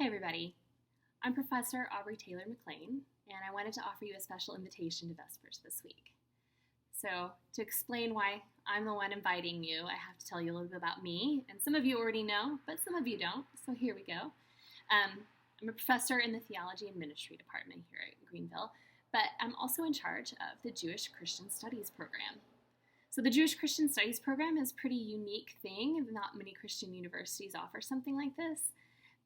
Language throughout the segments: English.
Hi everybody, I'm Professor Aubrey Taylor McLean, and I wanted to offer you a special invitation to Vespers this week. So, to explain why I'm the one inviting you, I have to tell you a little bit about me, and some of you already know, but some of you don't, so here we go. I'm a professor in the Theology and Ministry Department here at Greenville, but I'm also in charge of the Jewish Christian Studies program. So the Jewish Christian Studies program is a pretty unique thing. Not many Christian universities offer something like this.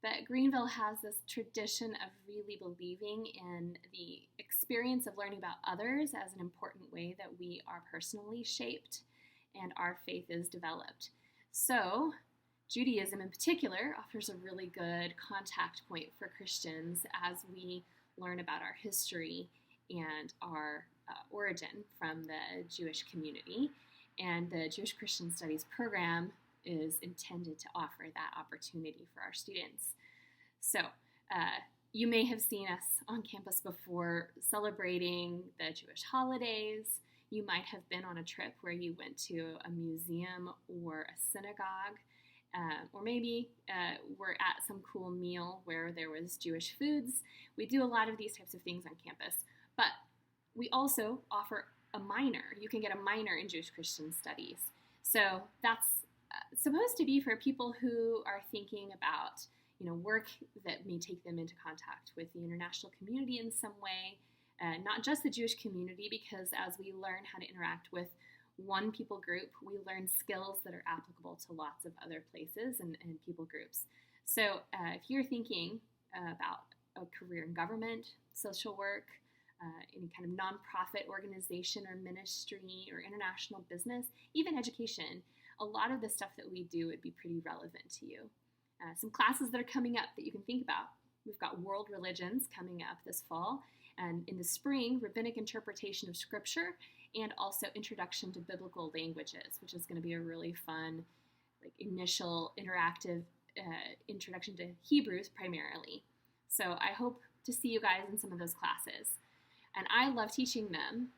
But Greenville has this tradition of really believing in the experience of learning about others as an important way that we are personally shaped and our faith is developed. So, Judaism in particular offers a really good contact point for Christians as we learn about our history and our origin from the Jewish community. And the Jewish Christian Studies program is intended to offer that opportunity for our students. So, you may have seen us on campus before celebrating the Jewish holidays. You might have been on a trip where you went to a museum or a synagogue, or maybe were at some cool meal where there was Jewish foods. We do a lot of these types of things on campus, but we also offer a minor. You can get a minor in Jewish Christian Studies. So that's supposed to be for people who are thinking about, work that may take them into contact with the international community in some way, not just the Jewish community, because as we learn how to interact with one people group, we learn skills that are applicable to lots of other places and people groups. So if you're thinking about a career in government, social work, any kind of nonprofit organization or ministry or international business, even education, a lot of the stuff that we do would be pretty relevant to you. Some classes that are coming up that you can think about. We've got world religions coming up this fall, and in the spring, rabbinic interpretation of scripture, and also introduction to biblical languages, which is going to be a really fun, initial interactive introduction to Hebrews primarily. So I hope to see you guys in some of those classes. And I love teaching them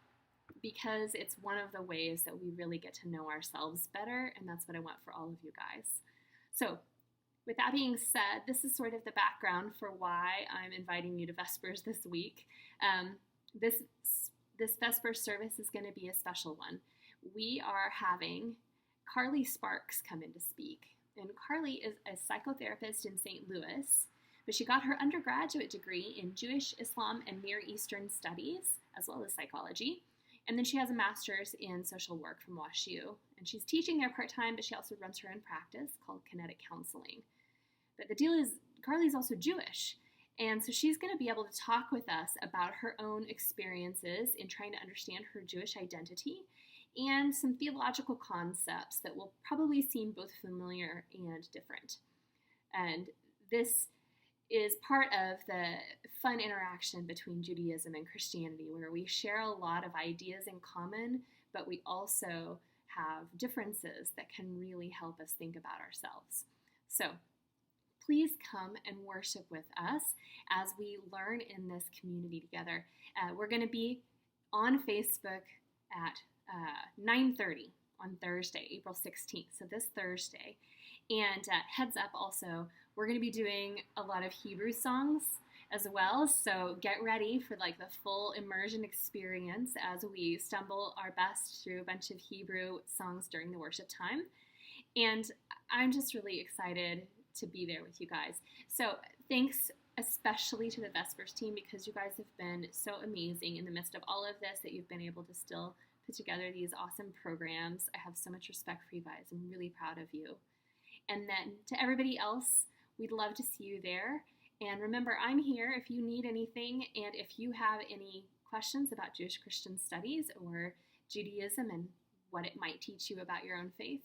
because it's one of the ways that we really get to know ourselves better, and that's what I want for all of you guys. So, with that being said, this is sort of the background for why I'm inviting you to Vespers this week. This Vespers service is going to be a special one. We are having Carly Sparks come in to speak, and Carly is a psychotherapist in St. Louis, but she got her undergraduate degree in Jewish, Islam, and Near Eastern Studies, as well as psychology. And then she has a master's in social work from WashU. And she's teaching there part-time, but she also runs her own practice called Kinetic Counseling. But the deal is, Carly's also Jewish. And so she's going to be able to talk with us about her own experiences in trying to understand her Jewish identity and some theological concepts that will probably seem both familiar and different. And this is part of the fun interaction between Judaism and Christianity, where we share a lot of ideas in common, but we also have differences that can really help us think about ourselves. So please come and worship with us as we learn in this community together. We're going to be on Facebook at 9:30 on Thursday, April 16th, so this Thursday. And heads up also, we're going to be doing a lot of Hebrew songs as well, so get ready for the full immersion experience as we stumble our best through a bunch of Hebrew songs during the worship time. And I'm just really excited to be there with you guys. So thanks especially to the Vespers team, because you guys have been so amazing in the midst of all of this, that you've been able to still put together these awesome programs. I have so much respect for you guys. I'm really proud of you. And then to everybody else, we'd love to see you there. And remember, I'm here if you need anything, and if you have any questions about Jewish Christian Studies or Judaism and what it might teach you about your own faith,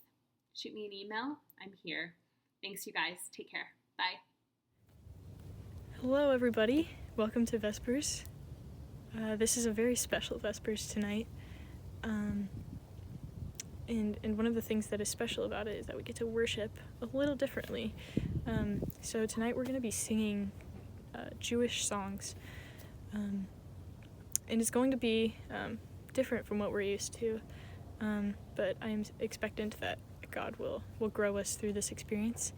shoot me an email. I'm here. Thanks, you guys. Take care. Bye. Hello, everybody. Welcome to Vespers. This is a very special Vespers tonight. And one of the things that is special about it is that we get to worship a little differently. So tonight we're going to be singing Jewish songs. And it's going to be different from what we're used to. But I am expectant that God will grow us through this experience.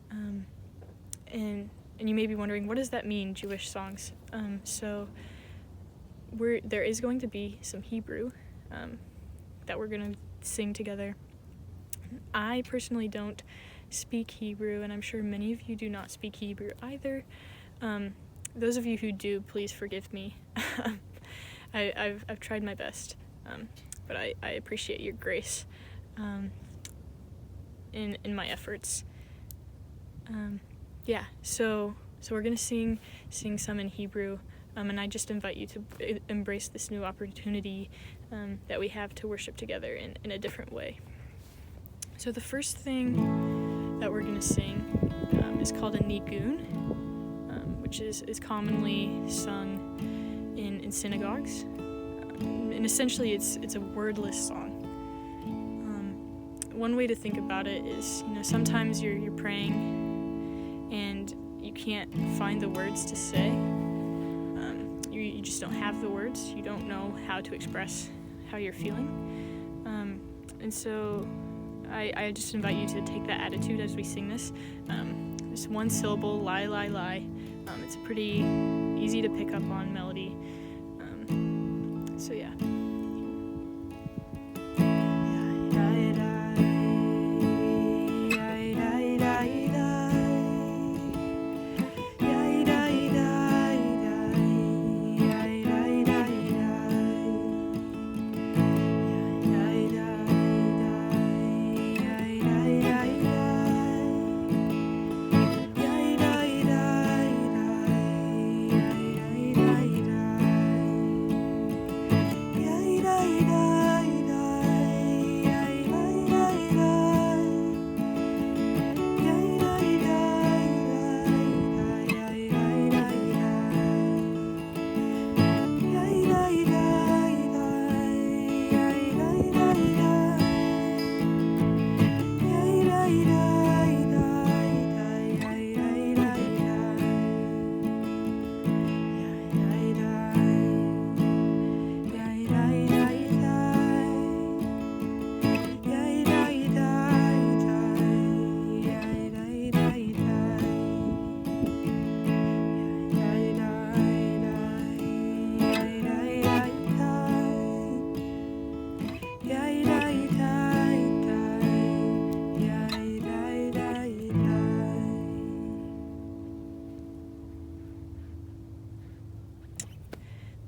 And And you may be wondering, what does that mean, Jewish songs? So there is going to be some Hebrew that we're going to sing together. I personally don't speak Hebrew, and I'm sure many of you do not speak Hebrew either. Those of you who do, please forgive me. I've tried my best, but I appreciate your grace in my efforts. So we're gonna sing some in Hebrew, and I just invite you to embrace this new opportunity that we have to worship together in a different way. So the first thing that we're gonna sing is called a nigun, which is commonly sung in synagogues, and essentially it's a wordless song. One way to think about it is, sometimes you're praying and you can't find the words to say. You just don't have the words. You don't know how to express how you're feeling. And so I just invite you to take that attitude as we sing this. Just one syllable, lie, lie, lie. It's a pretty easy to pick up on melody. So yeah.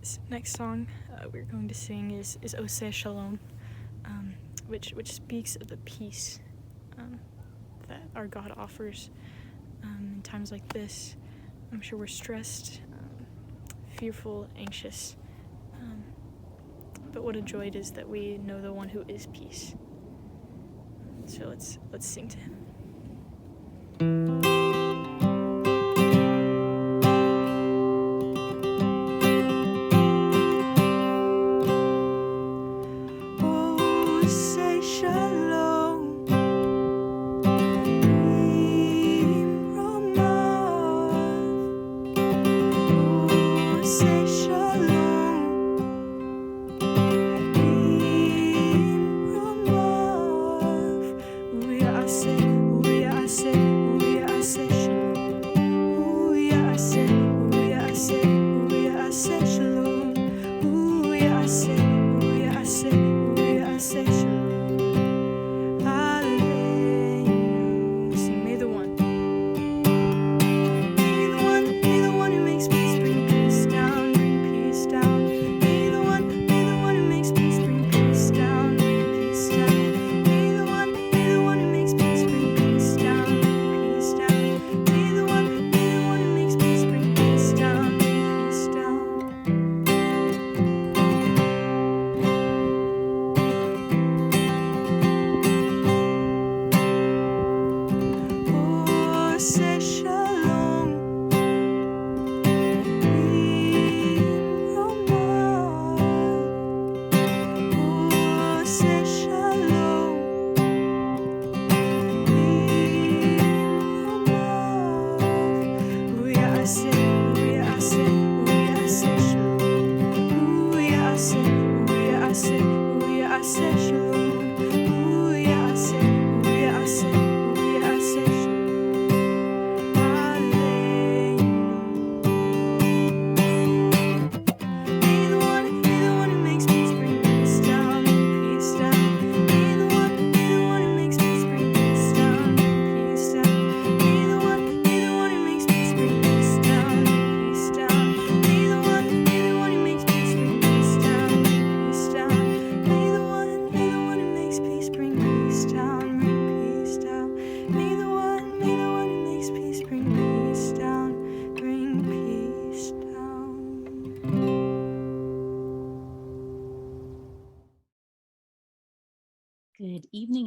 This next song we're going to sing is Oseh Shalom, which speaks of the peace that our God offers in times like this. I'm sure we're stressed, fearful, anxious, but what a joy it is that we know the one who is peace. So let's sing to him. Say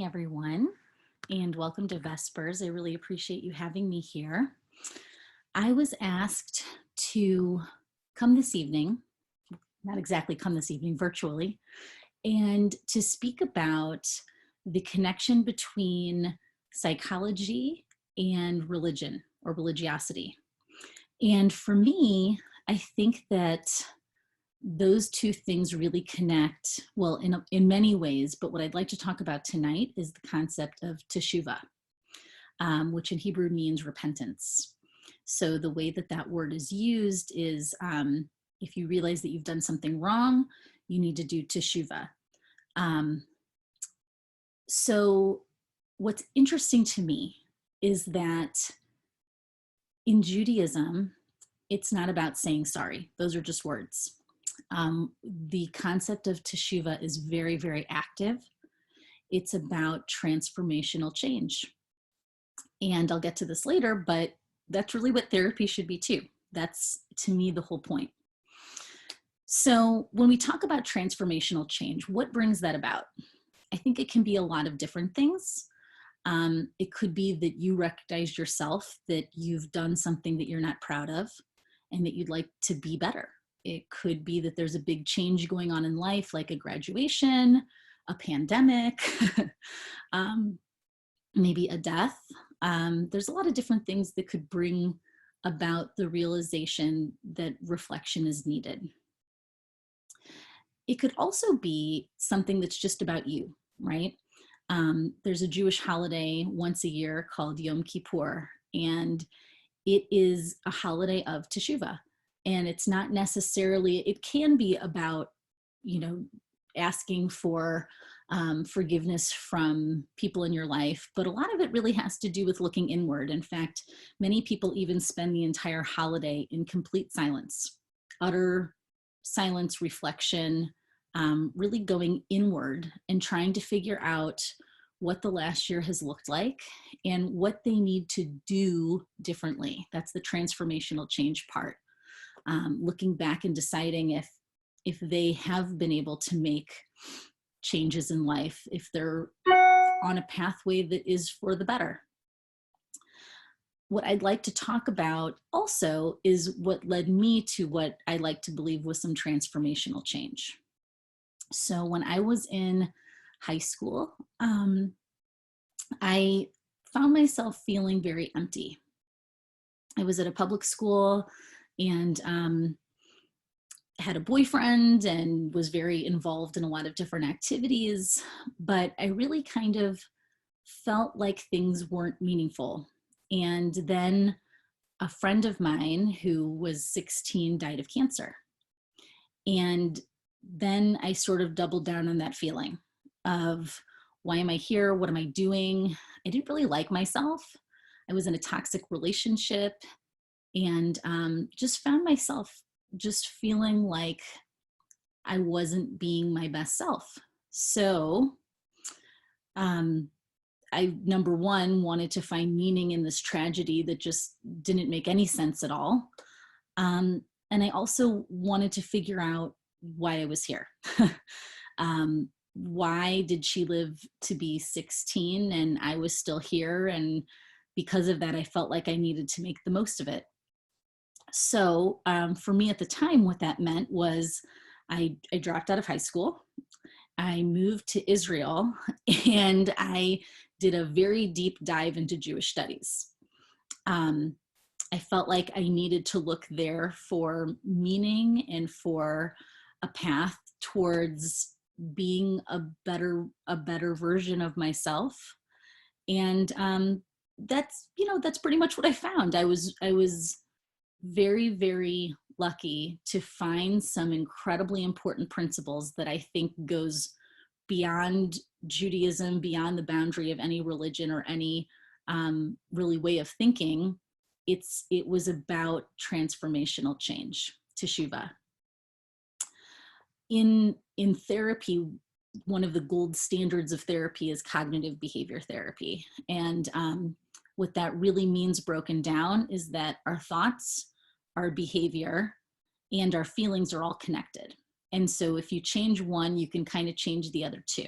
morning, everyone, and welcome to Vespers. I really appreciate you having me here. I was asked to come this evening, not exactly come this evening, virtually, and to speak about the connection between psychology and religion or religiosity. And for me, I think that those two things really connect, well, in many ways, but what I'd like to talk about tonight is the concept of teshuvah, which in Hebrew means repentance. So the way that that word is used is if you realize that you've done something wrong, you need to do teshuvah. So what's interesting to me is that in Judaism, it's not about saying sorry. Those are just words. The concept of teshuvah is very, very active. It's about transformational change. And I'll get to this later, but that's really what therapy should be too. That's, to me, the whole point. So when we talk about transformational change, what brings that about? I think it can be a lot of different things. It could be that you recognize yourself that you've done something that you're not proud of and that you'd like to be better. It could be that there's a big change going on in life, like a graduation, a pandemic, maybe a death. There's a lot of different things that could bring about the realization that reflection is needed. It could also be something that's just about you, right? There's a Jewish holiday once a year called Yom Kippur, and it is a holiday of teshuvah. And it's not necessarily, it can be about, asking for forgiveness from people in your life, but a lot of it really has to do with looking inward. In fact, many people even spend the entire holiday in complete silence, utter silence, reflection, really going inward and trying to figure out what the last year has looked like and what they need to do differently. That's the transformational change part. Looking back and deciding if they have been able to make changes in life, if they're on a pathway that is for the better. What I'd like to talk about also is what led me to what I like to believe was some transformational change. So when I was in high school, I found myself feeling very empty. I was at a public school and had a boyfriend and was very involved in a lot of different activities, but I really kind of felt like things weren't meaningful. And then a friend of mine who was 16 died of cancer. And then I sort of doubled down on that feeling of, why am I here? What am I doing? I didn't really like myself. I was in a toxic relationship and just found myself just feeling like I wasn't being my best self. So I, number one, wanted to find meaning in this tragedy that just didn't make any sense at all. And I also wanted to figure out why I was here. Why did she live to be 16 and I was still here? And because of that, I felt like I needed to make the most of it. So for me at the time, what that meant was I dropped out of high school. I moved to Israel and I did a very deep dive into Jewish studies. I felt like I needed to look there for meaning and for a path towards being a better version of myself. And that's pretty much what I found. I was very, very lucky to find some incredibly important principles that I think goes beyond Judaism, beyond the boundary of any religion or any really way of thinking. It was about transformational change, teshuvah. In therapy, one of the gold standards of therapy is cognitive behavior therapy. And what that really means broken down is that our thoughts, our behavior, and our feelings are all connected. And so if you change one, you can kind of change the other two.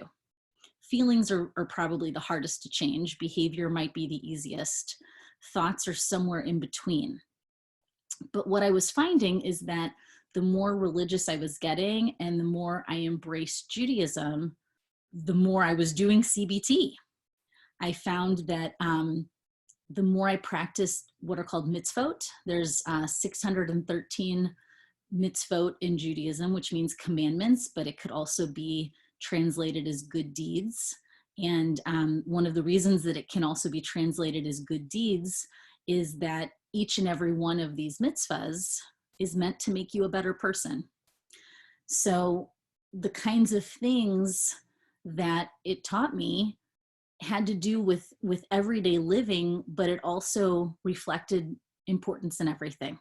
feelings are probably the hardest to change. Behavior might be the easiest. Thoughts are somewhere in between. But what I was finding is that the more religious I was getting and the more I embraced Judaism, the more I was doing CBT. I found that the more I practiced what are called mitzvot, there's 613 mitzvot in Judaism, which means commandments, but it could also be translated as good deeds. And one of the reasons that it can also be translated as good deeds is that each and every one of these mitzvahs is meant to make you a better person. So the kinds of things that it taught me had to do with everyday living, but it also reflected importance in everything.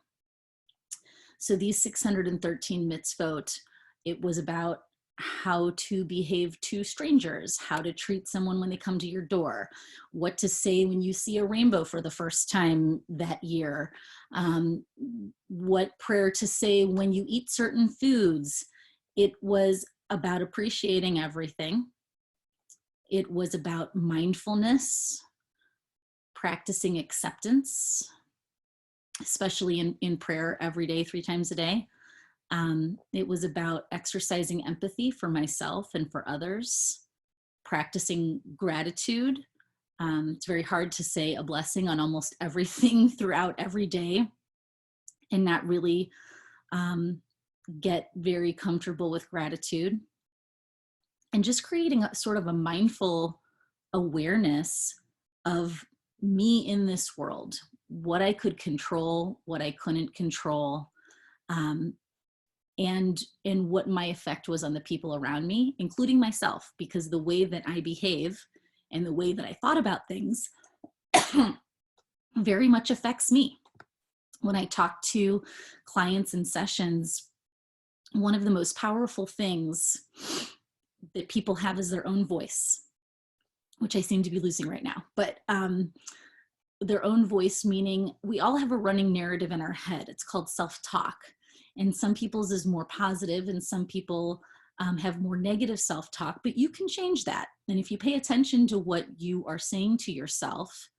So these 613 mitzvot, it was about how to behave to strangers, how to treat someone when they come to your door, what to say when you see a rainbow for the first time that year, what prayer to say when you eat certain foods. It was about appreciating everything. It was about mindfulness, practicing acceptance, especially in prayer every day, 3 times a day. It was about exercising empathy for myself and for others, practicing gratitude. It's very hard to say a blessing on almost everything throughout every day and not really get very comfortable with gratitude. And just creating a sort of a mindful awareness of me in this world, what I could control, what I couldn't control, and what my effect was on the people around me, including myself, because the way that I behave and the way that I thought about things very much affects me. When I talk to clients in sessions, one of the most powerful things that people have is their own voice, which I seem to be losing right now. But their own voice, meaning we all have a running narrative in our head. It's called self-talk. And some people's is more positive and some people have more negative self-talk, but you can change that. And if you pay attention to what you are saying to yourself,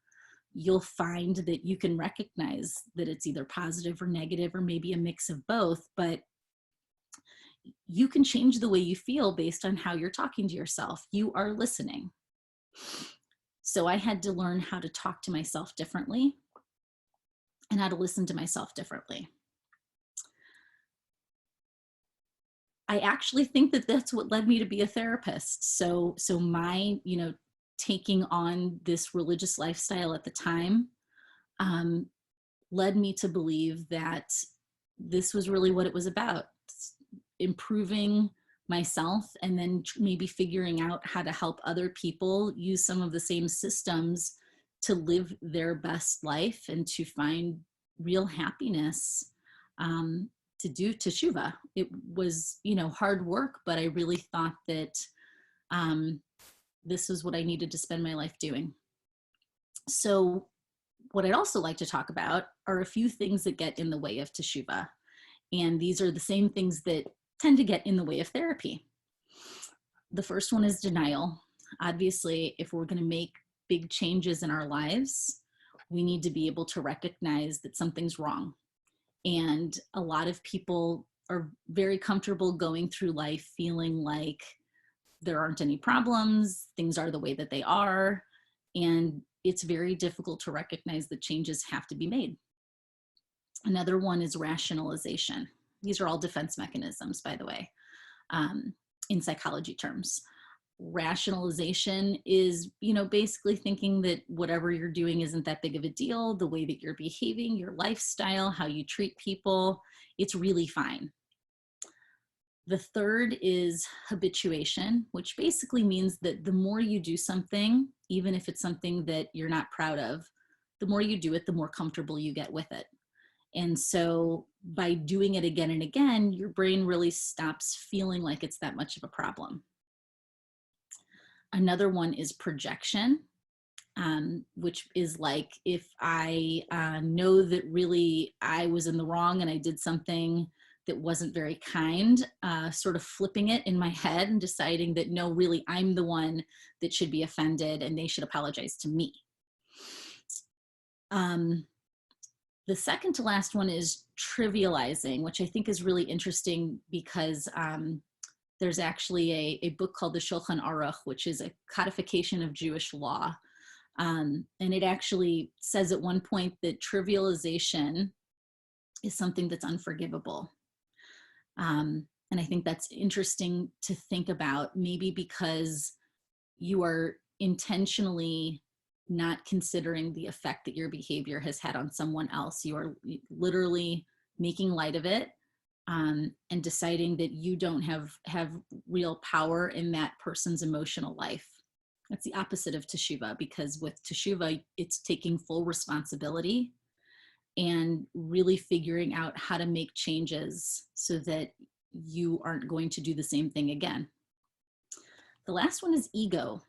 you'll find that you can recognize that it's either positive or negative or maybe a mix of both, but you can change the way you feel based on how you're talking to yourself. You are listening. So I had to learn how to talk to myself differently and how to listen to myself differently. I actually think that that's what led me to be a therapist. So my, taking on this religious lifestyle at the time led me to believe that this was really what it was about. Improving myself and then maybe figuring out how to help other people use some of the same systems to live their best life and to find real happiness, to do teshuvah. It was, hard work, but I really thought that this was what I needed to spend my life doing. So what I'd also like to talk about are a few things that get in the way of teshuvah. And these are the same things that tend to get in the way of therapy. The first one is denial. Obviously, if we're going to make big changes in our lives, we need to be able to recognize that something's wrong. And a lot of people are very comfortable going through life feeling like there aren't any problems, things are the way that they are, and it's very difficult to recognize that changes have to be made. Another one is rationalization. These are all defense mechanisms, by the way, in psychology terms. Rationalization is, basically thinking that whatever you're doing isn't that big of a deal. The way that you're behaving, your lifestyle, how you treat people, it's really fine. The third is habituation, which basically means that the more you do something, even if it's something that you're not proud of, the more you do it, the more comfortable you get with it. And so by doing it again and again, your brain really stops feeling like it's that much of a problem. Another one is projection, which is like if I know that really I was in the wrong and I did something that wasn't very kind, sort of flipping it in my head and deciding that no, really, I'm the one that should be offended and they should apologize to me. The second to last one is trivializing, which I think is really interesting because there's actually a book called the Shulchan Aruch, which is a codification of Jewish law. And it actually says at one point that trivialization is something that's unforgivable. And I think that's interesting to think about, maybe because you are intentionally not considering the effect that your behavior has had on someone else. You are literally making light of it, and deciding that you don't have real power in that person's emotional life. That's the opposite of teshuvah, because with teshuvah, it's taking full responsibility and really figuring out how to make changes so that you aren't going to do the same thing again. The last one is ego.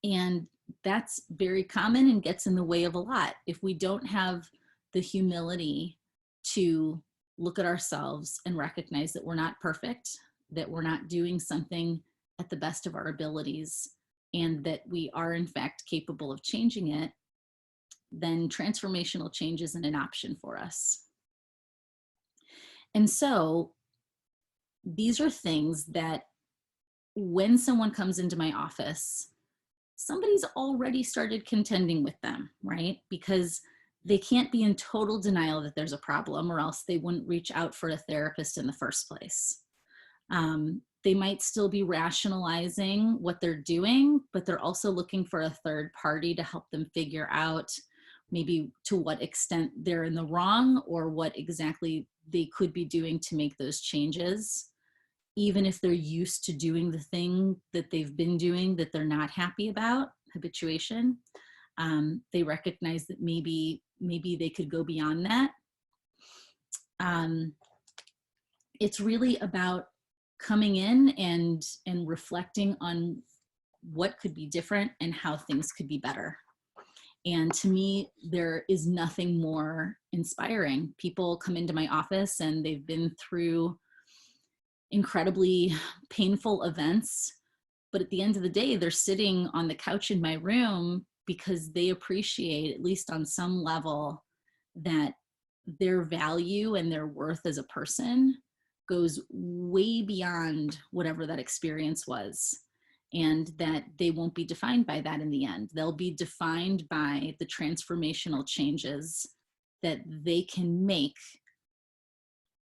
And that's very common and gets in the way of a lot. If we don't have the humility to look at ourselves and recognize that we're not perfect, that we're not doing something at the best of our abilities, and that we are in fact capable of changing it, then transformational change isn't an option for us. And so these are things that when someone comes into my office, somebody's already started contending with them, right? Because they can't be in total denial that there's a problem, or else they wouldn't reach out for a therapist in the first place. They might still be rationalizing what they're doing, but they're also looking for a third party to help them figure out maybe to what extent they're in the wrong or what exactly they could be doing to make those changes. Even if they're used to doing the thing that they've been doing that they're not happy about, habituation, they recognize that maybe they could go beyond that. It's really about coming in and reflecting on what could be different and how things could be better. And to me, there is nothing more inspiring. People come into my office and they've been through incredibly painful events, but at the end of the day, they're sitting on the couch in my room because they appreciate, at least on some level, that their value and their worth as a person goes way beyond whatever that experience was, and that they won't be defined by that in the end. They'll be defined by the transformational changes that they can make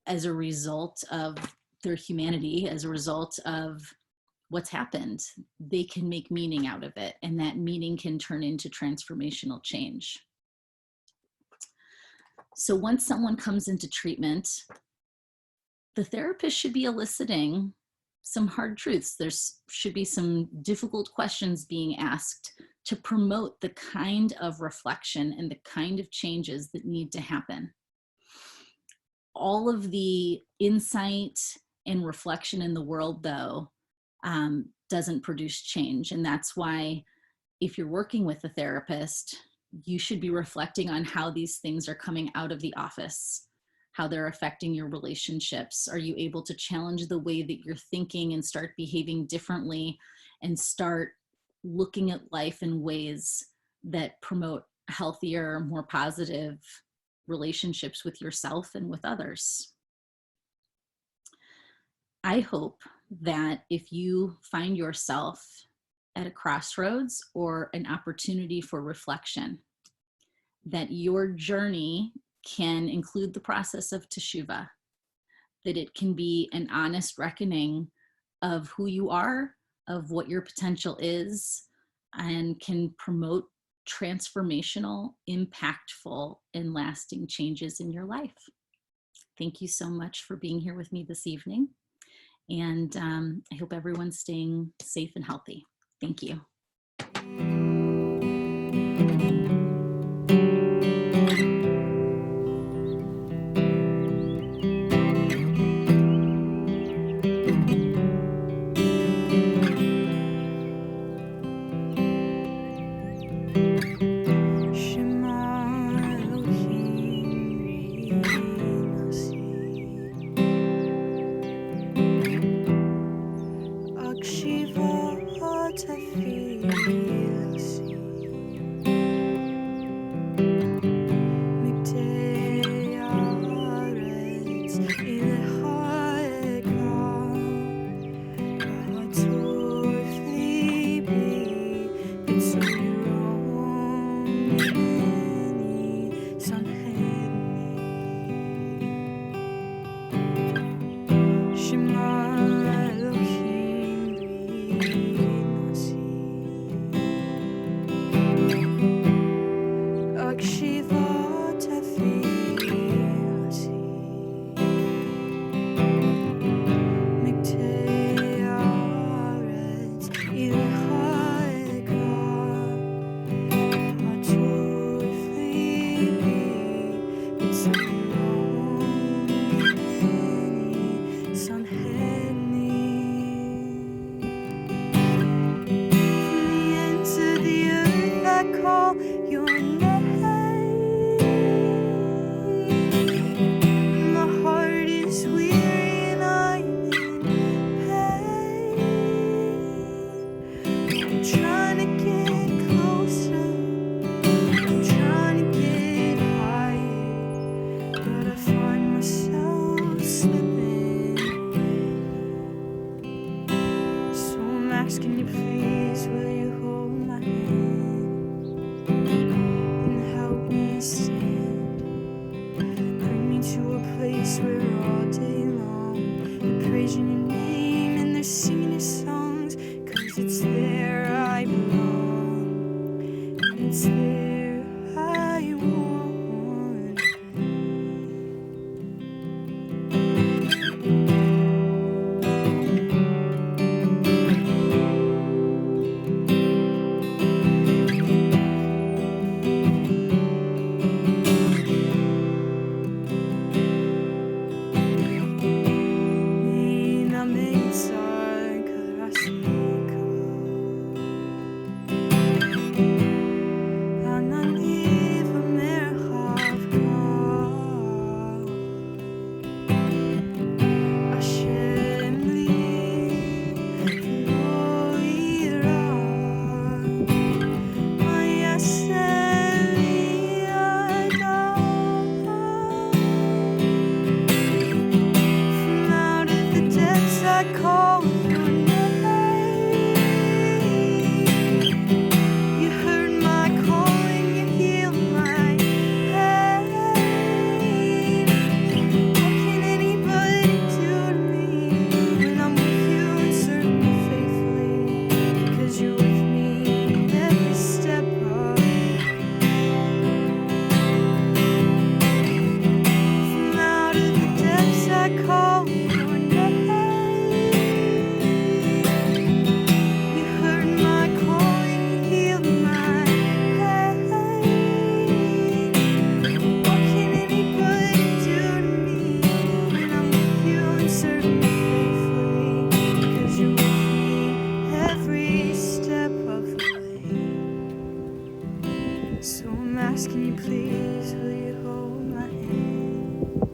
as a result of their humanity, as a result of what's happened. They can make meaning out of it, and that meaning can turn into transformational change. So once someone comes into treatment, the therapist should be eliciting some hard truths. There should be some difficult questions being asked to promote the kind of reflection and the kind of changes that need to happen. All of the insight and reflection in the world, though, doesn't produce change. And that's why if you're working with a therapist, you should be reflecting on how these things are coming out of the office, how they're affecting your relationships. Are you able to challenge the way that you're thinking and start behaving differently and start looking at life in ways that promote healthier, more positive relationships with yourself and with others? I hope that if you find yourself at a crossroads or an opportunity for reflection, that your journey can include the process of teshuvah, that it can be an honest reckoning of who you are, of what your potential is, and can promote transformational, impactful, and lasting changes in your life. Thank you so much for being here with me this evening. And I hope everyone's staying safe and healthy. Thank you. where all day long they're praising your name and they're singing your songs, 'cause it's there I belong, and it's there I want to asking you, please, will you hold my hand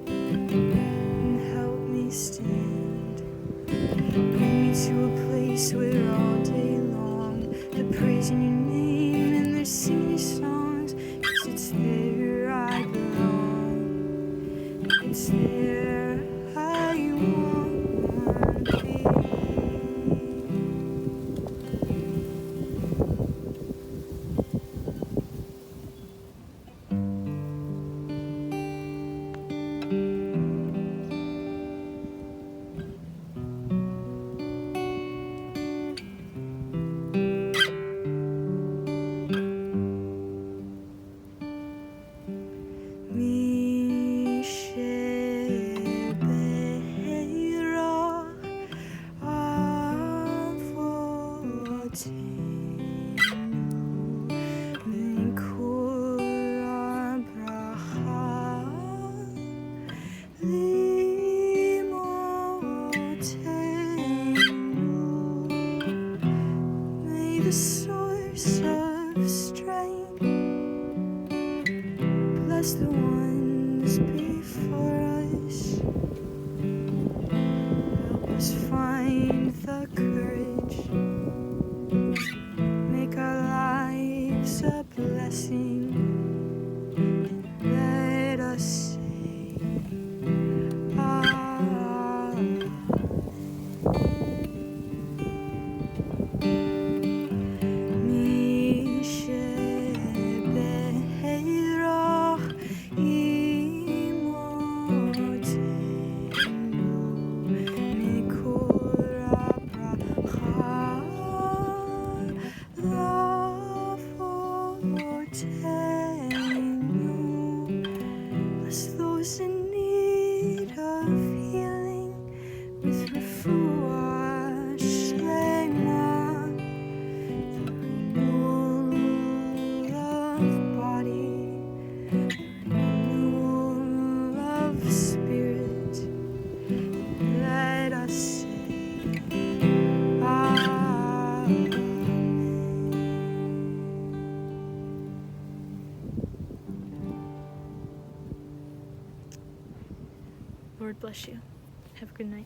and help me stand? Bring me to a place where all day long they're praising your name and they're singing your songs, 'cause it's there I belong, it's there I want to be. The source of strength, bless the ones before us, help us find the courage, make our lives a blessing, let us say Amen. Bless those in need of healing with refuah shlema, the renewal of body, the renewal of spirit. Let us say Amen. Lord bless you. Have a good night.